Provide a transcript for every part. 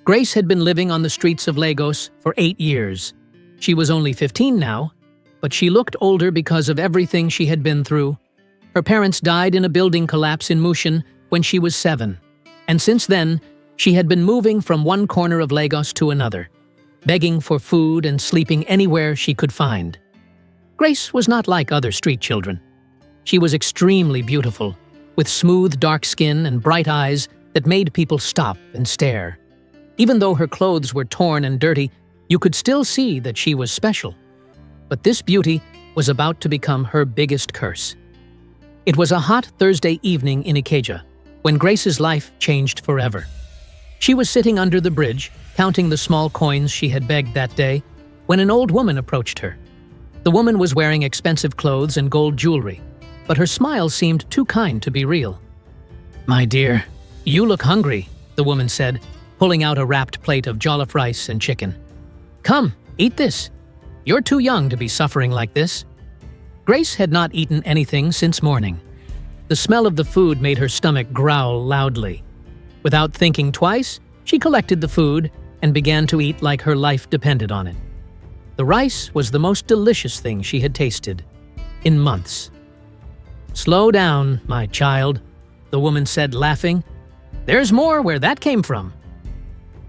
Grace had been living on the streets of Lagos for 8 years. She was only 15 now, but she looked older because of everything she had been through. Her parents died in a building collapse in Mushin when she was 7, and since then, she had been moving from one corner of Lagos to another, begging for food and sleeping anywhere she could find. Grace was not like other street children. She was extremely beautiful, with smooth dark skin and bright eyes that made people stop and stare. Even though her clothes were torn and dirty, you could still see that she was special. But this beauty was about to become her biggest curse. It was a hot Thursday evening in Ikeja, when Grace's life changed forever. She was sitting under the bridge, counting the small coins she had begged that day, when an old woman approached her. The woman was wearing expensive clothes and gold jewelry, but her smile seemed too kind to be real. "My dear, you look hungry," the woman said, pulling out a wrapped plate of jollof rice and chicken. "Come, eat this. You're too young to be suffering like this." Grace had not eaten anything since morning. The smell of the food made her stomach growl loudly. Without thinking twice, she collected the food and began to eat like her life depended on it. The rice was the most delicious thing she had tasted in months. "Slow down, my child," the woman said, laughing. "There's more where that came from."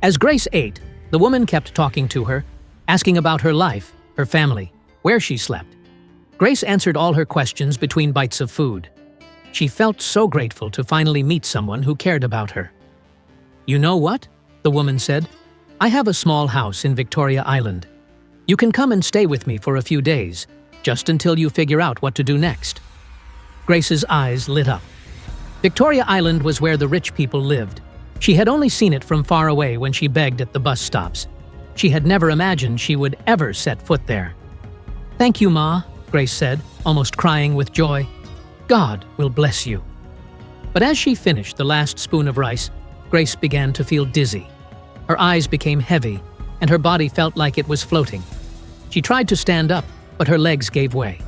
As Grace ate, the woman kept talking to her, asking about her life, her family, where she slept. Grace answered all her questions between bites of food. She felt so grateful to finally meet someone who cared about her. "You know what?" the woman said. "I have a small house in Victoria Island. You can come and stay with me for a few days, just until you figure out what to do next." Grace's eyes lit up. Victoria Island was where the rich people lived. She had only seen it from far away when she begged at the bus stops. She had never imagined she would ever set foot there. "Thank you, Ma," Grace said, almost crying with joy. "God will bless you." But as she finished the last spoon of rice, Grace began to feel dizzy. Her eyes became heavy, and her body felt like it was floating. She tried to stand up, but her legs gave way.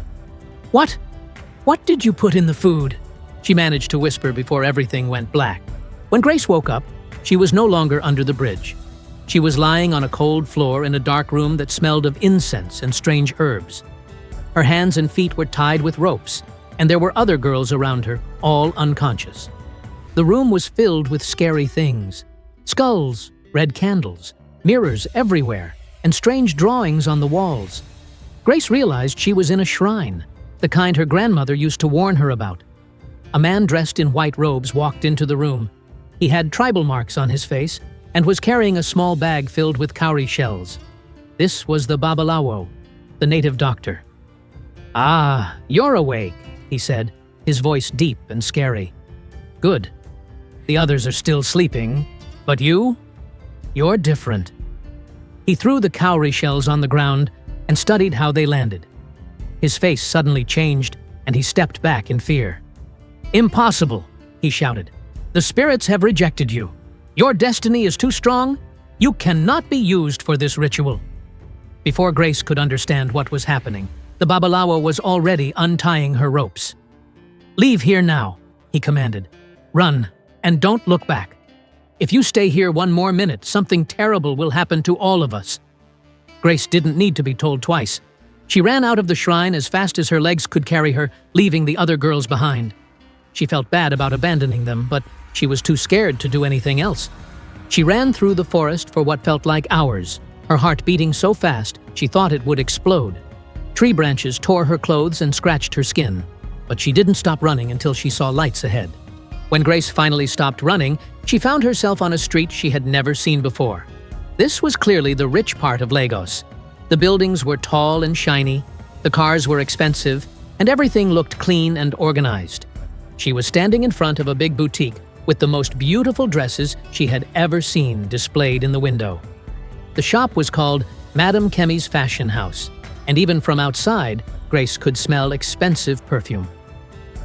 What did you put in the food?" she managed to whisper before everything went black. When Grace woke up, she was no longer under the bridge. She was lying on a cold floor in a dark room that smelled of incense and strange herbs. Her hands and feet were tied with ropes, and there were other girls around her, all unconscious. The room was filled with scary things: skulls, red candles, mirrors everywhere, and strange drawings on the walls. Grace realized she was in a shrine, the kind her grandmother used to warn her about. A man dressed in white robes walked into the room. He had tribal marks on his face and was carrying a small bag filled with cowrie shells. This was the Babalawo, the native doctor. "Ah, you're awake," he said, his voice deep and scary. "Good. The others are still sleeping, but you're different." He threw the cowrie shells on the ground and studied how they landed. His face suddenly changed, and he stepped back in fear. "Impossible," he shouted. "The spirits have rejected you. Your destiny is too strong. You cannot be used for this ritual." Before Grace could understand what was happening, the Babalawo was already untying her ropes. "Leave here now," he commanded. "Run, and don't look back. If you stay here one more minute, something terrible will happen to all of us." Grace didn't need to be told twice. She ran out of the shrine as fast as her legs could carry her, leaving the other girls behind. She felt bad about abandoning them, but she was too scared to do anything else. She ran through the forest for what felt like hours, her heart beating so fast she thought it would explode. Tree branches tore her clothes and scratched her skin, but she didn't stop running until she saw lights ahead. When Grace finally stopped running, she found herself on a street she had never seen before. This was clearly the rich part of Lagos. The buildings were tall and shiny, the cars were expensive, and everything looked clean and organized. She was standing in front of a big boutique with the most beautiful dresses she had ever seen displayed in the window. The shop was called Madame Kemi's Fashion House, and even from outside, Grace could smell expensive perfume.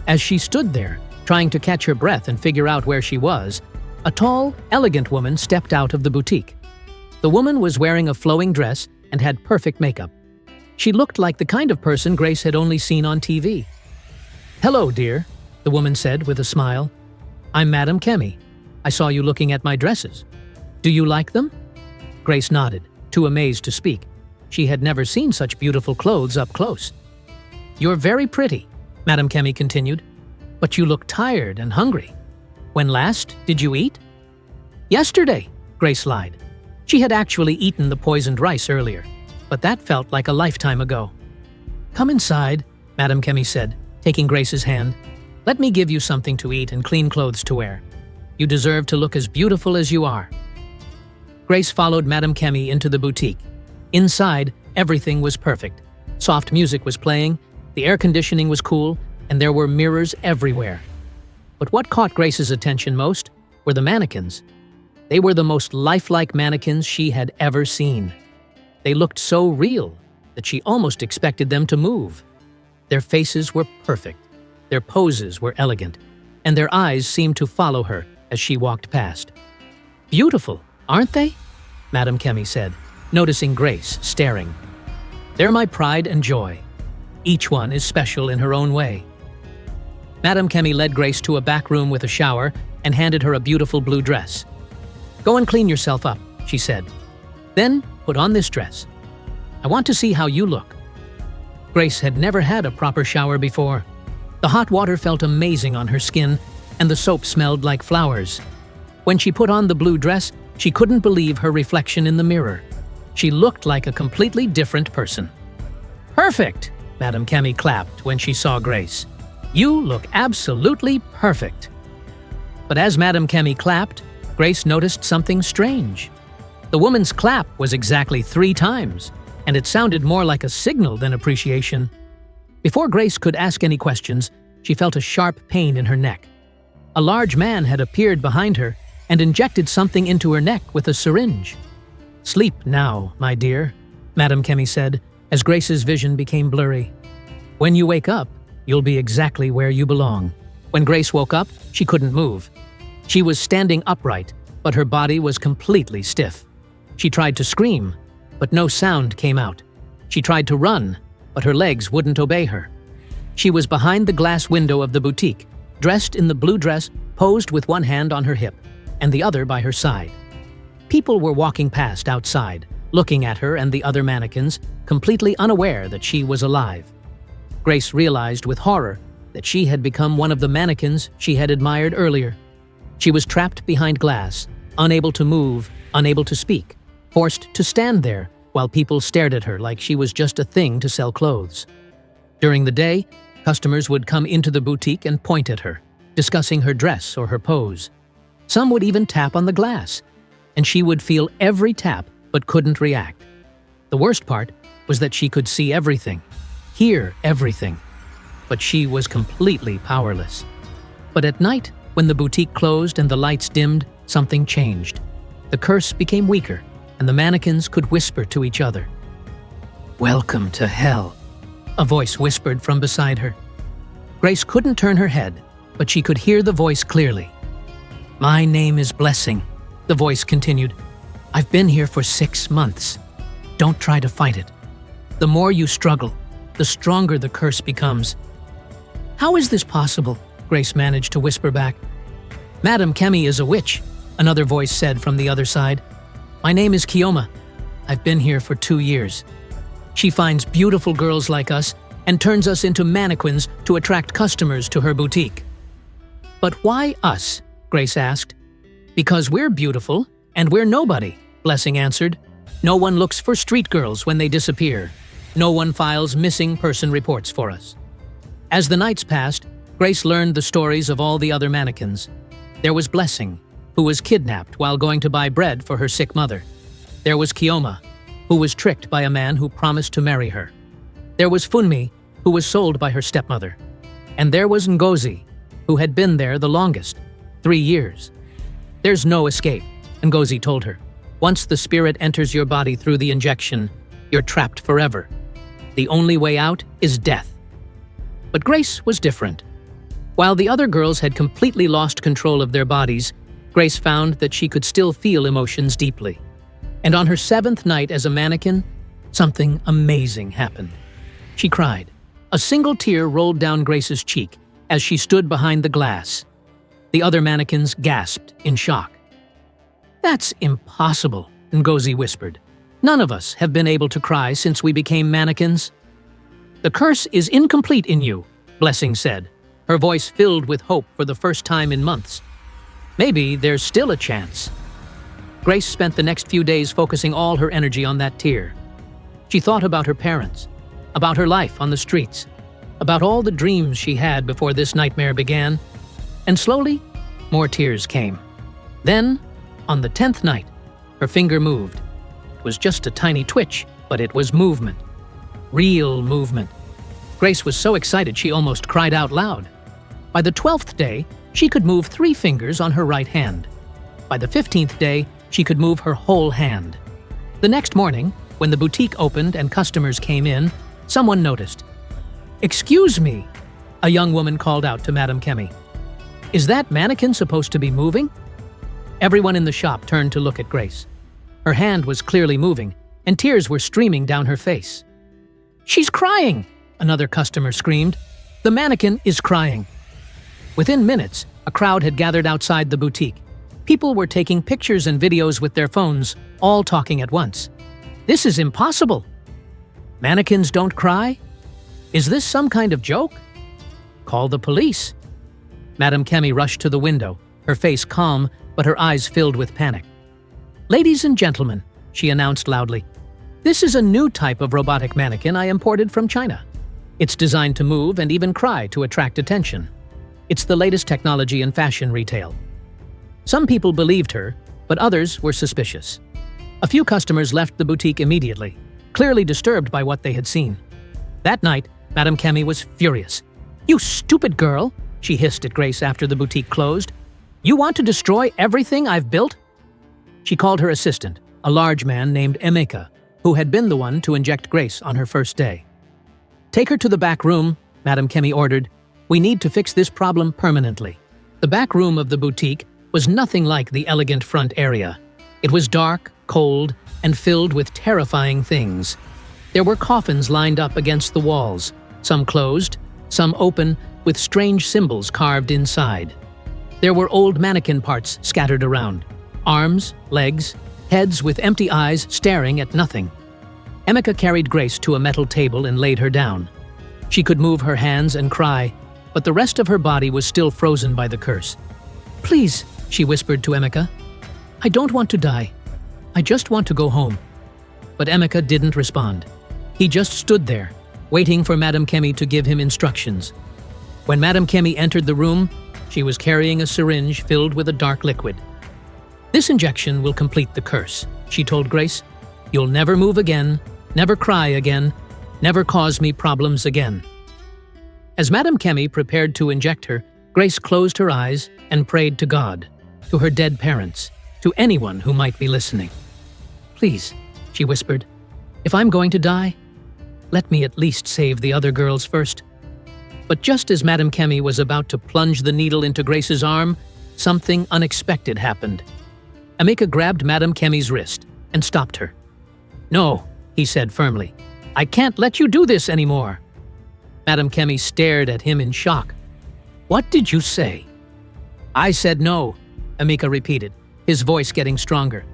As she stood there, trying to catch her breath and figure out where she was, a tall, elegant woman stepped out of the boutique. The woman was wearing a flowing dress and had perfect makeup. She looked like the kind of person Grace had only seen on TV. "Hello, dear," the woman said with a smile. "I'm Madame Kemi. I saw you looking at my dresses. Do you like them? Grace nodded, too amazed to speak. She had never seen such beautiful clothes up close. You're very pretty, Madame Kemi continued, but you look tired and hungry. When last did you eat? Yesterday, Grace lied. She had actually eaten the poisoned rice earlier, but that felt like a lifetime ago. Come inside, Madame Kemi said, taking Grace's hand. Let me give you something to eat and clean clothes to wear. You deserve to look as beautiful as you are. Grace followed Madame Kemi into the boutique. Inside, everything was perfect. Soft music was playing, the air conditioning was cool, and there were mirrors everywhere. But what caught Grace's attention most were the mannequins. They were the most lifelike mannequins she had ever seen. They looked so real that she almost expected them to move. Their faces were perfect, their poses were elegant, and their eyes seemed to follow her as she walked past. Beautiful, aren't they? Madame Kemi said, noticing Grace staring. They're my pride and joy. Each one is special in her own way. Madame Kemi led Grace to a back room with a shower and handed her a beautiful blue dress. Go and clean yourself up, she said. Then put on this dress. I want to see how you look. Grace had never had a proper shower before. The hot water felt amazing on her skin, and the soap smelled like flowers. When she put on the blue dress, she couldn't believe her reflection in the mirror. She looked like a completely different person. Perfect! Madame Kemi clapped when she saw Grace. You look absolutely perfect. But as Madame Kemi clapped, Grace noticed something strange. The woman's clap was exactly 3 times, and it sounded more like a signal than appreciation. Before Grace could ask any questions, she felt a sharp pain in her neck. A large man had appeared behind her and injected something into her neck with a syringe. Sleep now, my dear, Madame Kemi said, as Grace's vision became blurry. When you wake up, you'll be exactly where you belong. When Grace woke up, she couldn't move. She was standing upright, but her body was completely stiff. She tried to scream, but no sound came out. She tried to run, but her legs wouldn't obey her. She was behind the glass window of the boutique, dressed in the blue dress, posed with one hand on her hip, and the other by her side. People were walking past outside, looking at her and the other mannequins, completely unaware that she was alive. Grace realized with horror that she had become one of the mannequins she had admired earlier. She was trapped behind glass, unable to move, unable to speak, forced to stand there while people stared at her like she was just a thing to sell clothes. During the day, customers would come into the boutique and point at her, discussing her dress or her pose. Some would even tap on the glass, and she would feel every tap but couldn't react. The worst part was that she could see everything, hear everything, but she was completely powerless. But at night, when the boutique closed and the lights dimmed, something changed. The curse became weaker, and the mannequins could whisper to each other. Welcome to hell, a voice whispered from beside her. Grace couldn't turn her head, but she could hear the voice clearly. My name is Blessing, the voice continued. I've been here for 6 months. Don't try to fight it. The more you struggle, the stronger the curse becomes. How is this possible? Grace managed to whisper back. Madame Kemi is a witch, another voice said from the other side. My name is Kioma. I've been here for 2 years. She finds beautiful girls like us and turns us into mannequins to attract customers to her boutique. But why us? Grace asked. Because we're beautiful and we're nobody, Blessing answered. No one looks for street girls when they disappear. No one files missing person reports for us. As the nights passed, Grace learned the stories of all the other mannequins. There was Blessing, who was kidnapped while going to buy bread for her sick mother. There was Kioma, who was tricked by a man who promised to marry her. There was Funmi, who was sold by her stepmother. And there was Ngozi, who had been there the longest, 3 years. There's no escape, Ngozi told her. Once the spirit enters your body through the injection, you're trapped forever. The only way out is death. But Grace was different. While the other girls had completely lost control of their bodies, Grace found that she could still feel emotions deeply. And on her 7th night as a mannequin, something amazing happened. She cried. A single tear rolled down Grace's cheek as she stood behind the glass. The other mannequins gasped in shock. That's impossible, Ngozi whispered. None of us have been able to cry since we became mannequins. The curse is incomplete in you, Blessing said, her voice filled with hope for the first time in months. Maybe there's still a chance. Grace spent the next few days focusing all her energy on that tear. She thought about her parents, about her life on the streets, about all the dreams she had before this nightmare began, and slowly, more tears came. Then, on the 10th night, her finger moved. It was just a tiny twitch, but it was movement. Real movement. Grace was so excited she almost cried out loud. By the 12th day, she could move 3 fingers on her right hand. By the 15th day, she could move her whole hand. The next morning, when the boutique opened and customers came in, someone noticed. "Excuse me," a young woman called out to Madame Kemi. "Is that mannequin supposed to be moving?" Everyone in the shop turned to look at Grace. Her hand was clearly moving, and tears were streaming down her face. "She's crying!" another customer screamed. "The mannequin is crying." Within minutes, a crowd had gathered outside the boutique. People were taking pictures and videos with their phones, all talking at once. "This is impossible! Mannequins don't cry? Is this some kind of joke? Call the police!" Madame Kemi rushed to the window, her face calm, but her eyes filled with panic. "Ladies and gentlemen," she announced loudly, "this is a new type of robotic mannequin I imported from China. It's designed to move and even cry to attract attention. It's the latest technology in fashion retail." Some people believed her, but others were suspicious. A few customers left the boutique immediately, clearly disturbed by what they had seen. That night, Madame Kemi was furious. "You stupid girl," she hissed at Grace after the boutique closed. "You want to destroy everything I've built?" She called her assistant, a large man named Emeka, who had been the one to inject Grace on her first day. "Take her to the back room," Madame Kemi ordered. "We need to fix this problem permanently." The back room of the boutique was nothing like the elegant front area. It was dark, cold, and filled with terrifying things. There were coffins lined up against the walls, some closed, some open, with strange symbols carved inside. There were old mannequin parts scattered around, arms, legs, heads with empty eyes staring at nothing. Emeka carried Grace to a metal table and laid her down. She could move her hands and cry, but the rest of her body was still frozen by the curse. "Please," she whispered to Emeka, "I don't want to die. I just want to go home." But Emeka didn't respond. He just stood there, waiting for Madame Kemi to give him instructions. When Madame Kemi entered the room, she was carrying a syringe filled with a dark liquid. "This injection will complete the curse," she told Grace. "You'll never move again, never cry again, never cause me problems again." As Madame Kemi prepared to inject her, Grace closed her eyes and prayed to God, to her dead parents, to anyone who might be listening. "Please," she whispered, "if I'm going to die, let me at least save the other girls first." But just as Madame Kemi was about to plunge the needle into Grace's arm, something unexpected happened. Emeka grabbed Madame Kemi's wrist and stopped her. "No," he said firmly, "I can't let you do this anymore." Madame Kemi stared at him in shock. "What did you say?" "I said no," Emeka repeated, his voice getting stronger.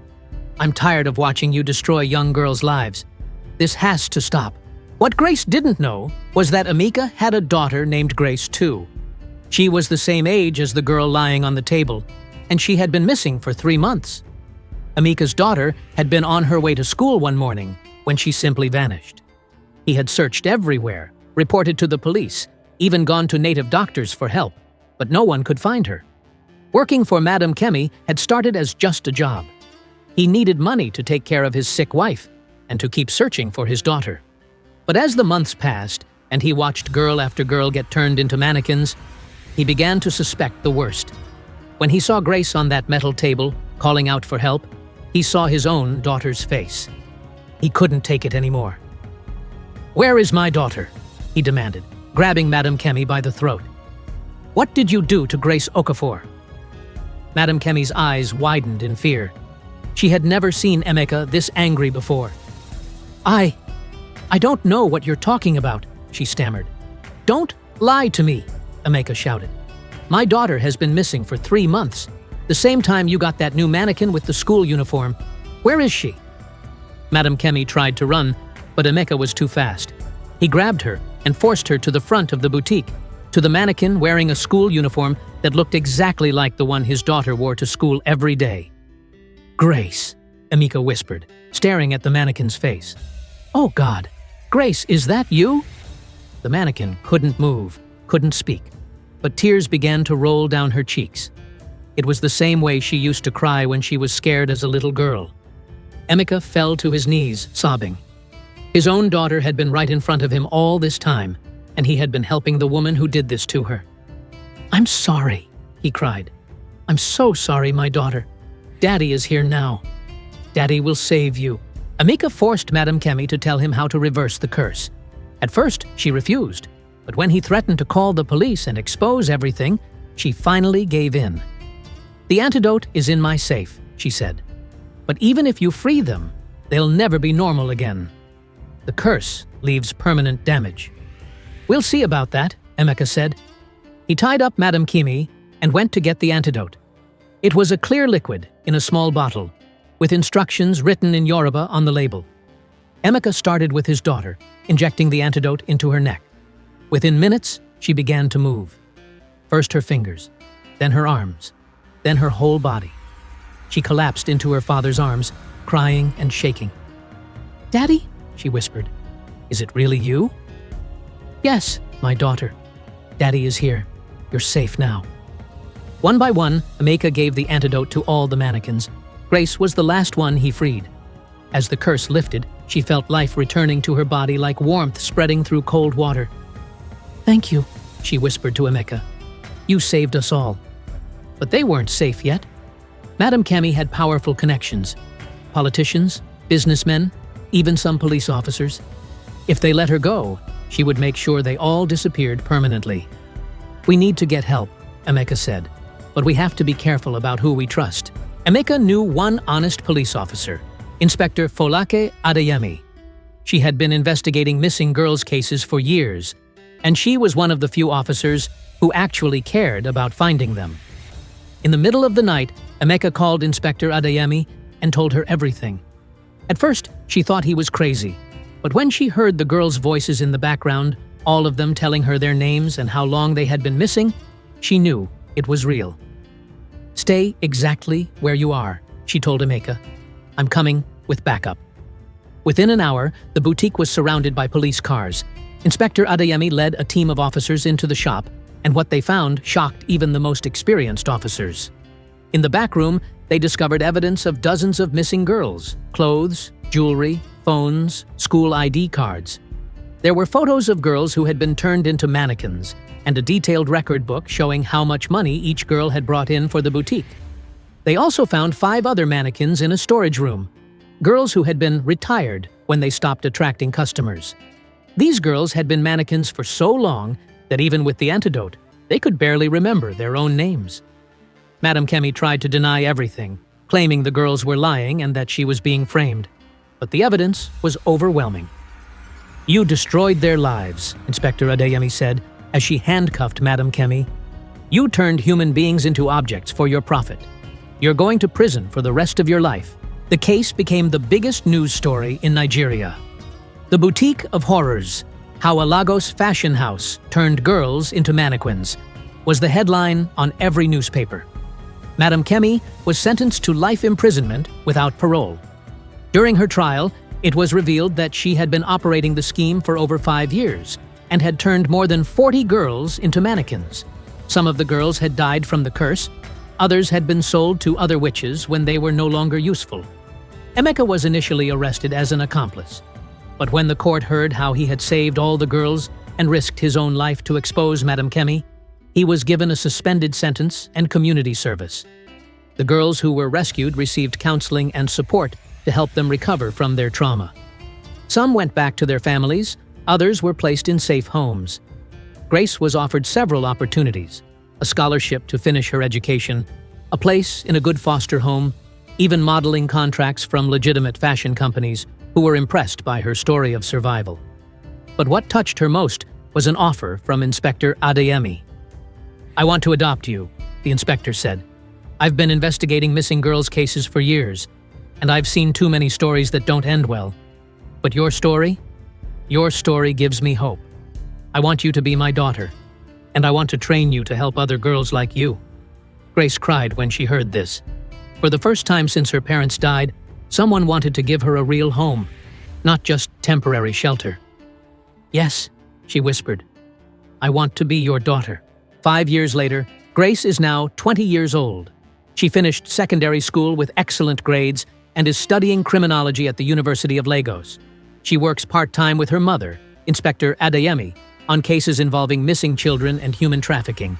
"I'm tired of watching you destroy young girls' lives. This has to stop." What Grace didn't know was that Emeka had a daughter named Grace too. She was the same age as the girl lying on the table, and she had been missing for 3 months. Emeka's daughter had been on her way to school one morning when she simply vanished. He had searched everywhere, reported to the police, even gone to native doctors for help, but no one could find her. Working for Madame Kemi had started as just a job. He needed money to take care of his sick wife and to keep searching for his daughter. But as the months passed and he watched girl after girl get turned into mannequins, he began to suspect the worst. When he saw Grace on that metal table, calling out for help, he saw his own daughter's face. He couldn't take it anymore. "Where is my daughter?" he demanded, grabbing Madame Kemi by the throat. "What did you do to Grace Okafor?" Madame Kemi's eyes widened in fear. She had never seen Emeka this angry before. I don't know what you're talking about," she stammered. "Don't lie to me," Emeka shouted. "My daughter has been missing for 3 months. The The same time you got that new mannequin with the school uniform. Where is she?" Madam Kemi tried to run, but Emeka was too fast. He grabbed her and forced her to the front of the boutique, to the mannequin wearing a school uniform that looked exactly like the one his daughter wore to school every day. "Grace," Emeka whispered, staring at the mannequin's face. "Oh God, Grace, is that you?" The mannequin couldn't move, couldn't speak, but tears began to roll down her cheeks. It was the same way she used to cry when she was scared as a little girl. Emeka fell to his knees, sobbing. His own daughter had been right in front of him all this time, and he had been helping the woman who did this to her. "I'm sorry," he cried. "I'm so sorry, my daughter. Daddy is here now. Daddy will save you." Emeka forced Madam Kemi to tell him how to reverse the curse. At first, she refused, but when he threatened to call the police and expose everything, she finally gave in. "The antidote is in my safe," she said. "But even if you free them, they'll never be normal again. The curse leaves permanent damage." "We'll see about that," Emeka said. He tied up Madam Kemi and went to get the antidote. It was a clear liquid in a small bottle, with instructions written in Yoruba on the label. Emeka started with his daughter, injecting the antidote into her neck. Within minutes, she began to move. First her fingers, then her arms, then her whole body. She collapsed into her father's arms, crying and shaking. "Daddy?" she whispered. "Is it really you?" "Yes, my daughter. Daddy is here. You're safe now." One by one, Emeka gave the antidote to all the mannequins. Grace was the last one he freed. As the curse lifted, she felt life returning to her body like warmth spreading through cold water. "Thank you," she whispered to Emeka. "You saved us all." But they weren't safe yet. Madam Kemi had powerful connections. Politicians, businessmen, even some police officers. If they let her go, she would make sure they all disappeared permanently. "We need to get help," Emeka said, "but we have to be careful about who we trust." Emeka knew one honest police officer, Inspector Folake Adeyemi. She had been investigating missing girls' cases for years, and she was one of the few officers who actually cared about finding them. In the middle of the night, Emeka called Inspector Adeyemi and told her everything. At first, she thought he was crazy, but when she heard the girls' voices in the background, all of them telling her their names and how long they had been missing, she knew it was real. "Stay exactly where you are," she told Emeka. "I'm coming with backup." Within an hour, the boutique was surrounded by police cars. Inspector Adeyemi led a team of officers into the shop, and what they found shocked even the most experienced officers. In the back room, they discovered evidence of dozens of missing girls, clothes, jewelry, phones, school ID cards. There were photos of girls who had been turned into mannequins, and a detailed record book showing how much money each girl had brought in for the boutique. They also found 5 other mannequins in a storage room, girls who had been retired when they stopped attracting customers. These girls had been mannequins for so long that even with the antidote, they could barely remember their own names. Madam Kemi tried to deny everything, claiming the girls were lying and that she was being framed. But the evidence was overwhelming. "You destroyed their lives," Inspector Adeyemi said, as she handcuffed Madam Kemi. "You turned human beings into objects for your profit. You're going to prison for the rest of your life." The case became the biggest news story in Nigeria. The Boutique of Horrors, How a Lagos Fashion House Turned Girls into Mannequins, was the headline on every newspaper. Madam Kemi was sentenced to life imprisonment without parole. During her trial, it was revealed that she had been operating the scheme for over 5 years and had turned more than 40 girls into mannequins. Some of the girls had died from the curse, others had been sold to other witches when they were no longer useful. Emeka was initially arrested as an accomplice, but when the court heard how he had saved all the girls and risked his own life to expose Madam Kemi, he was given a suspended sentence and community service. The girls who were rescued received counseling and support to help them recover from their trauma. Some went back to their families, others were placed in safe homes. Grace was offered several opportunities: a scholarship to finish her education, a place in a good foster home, even modeling contracts from legitimate fashion companies who were impressed by her story of survival. But what touched her most was an offer from Inspector Adeyemi. "I want to adopt you," the inspector said. I've been investigating missing girls' cases for years, and I've seen too many stories that don't end well. But your story gives me hope. I want you to be my daughter, and I want to train you to help other girls like you." Grace cried when she heard this. For the first time since her parents died, someone wanted to give her a real home, not just temporary shelter. "Yes," she whispered. "I want to be your daughter." 5 years later, Grace is now 20 years old. She finished secondary school with excellent grades and is studying criminology at the University of Lagos. She works part-time with her mother, Inspector Adeyemi, on cases involving missing children and human trafficking.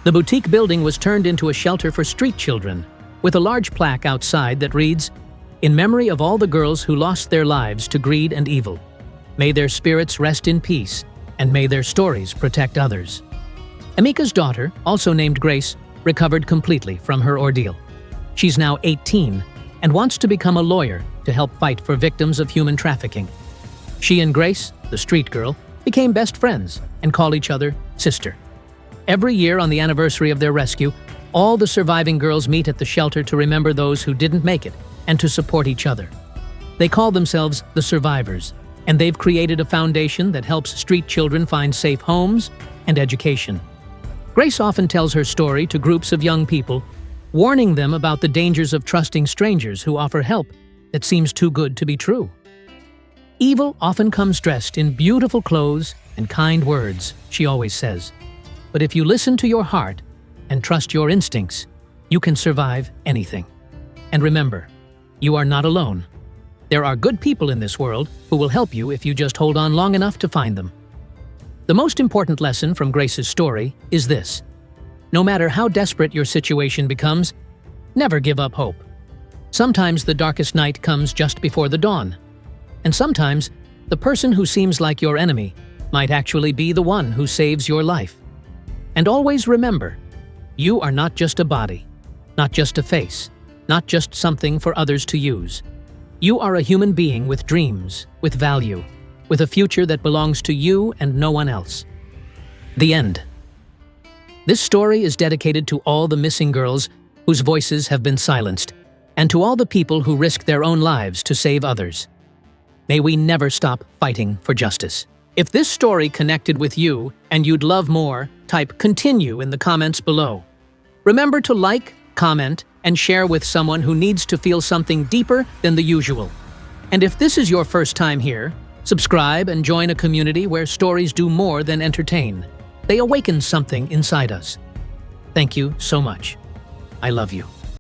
The boutique building was turned into a shelter for street children, with a large plaque outside that reads, "In memory of all the girls who lost their lives to greed and evil. May their spirits rest in peace, and may their stories protect others." Emeka's daughter, also named Grace, recovered completely from her ordeal. She's now 18 and wants to become a lawyer to help fight for victims of human trafficking. She and Grace, the street girl, became best friends and call each other sister. Every year on the anniversary of their rescue, all the surviving girls meet at the shelter to remember those who didn't make it and to support each other. They call themselves the Survivors, and they've created a foundation that helps street children find safe homes and education. Grace often tells her story to groups of young people, warning them about the dangers of trusting strangers who offer help that seems too good to be true. "Evil often comes dressed in beautiful clothes and kind words," she always says. "But if you listen to your heart and trust your instincts, you can survive anything. And remember, you are not alone. There are good people in this world who will help you if you just hold on long enough to find them." The most important lesson from Grace's story is this: no matter how desperate your situation becomes, never give up hope. Sometimes the darkest night comes just before the dawn. And sometimes, the person who seems like your enemy might actually be the one who saves your life. And always remember, you are not just a body, not just a face, not just something for others to use. You are a human being with dreams, with value, with a future that belongs to you and no one else. The end. This story is dedicated to all the missing girls whose voices have been silenced, and to all the people who risk their own lives to save others. May we never stop fighting for justice. If this story connected with you and you'd love more, type "continue" in the comments below. Remember to like, comment, and share with someone who needs to feel something deeper than the usual. And if this is your first time here, subscribe and join a community where stories do more than entertain. They awaken something inside us. Thank you so much. I love you.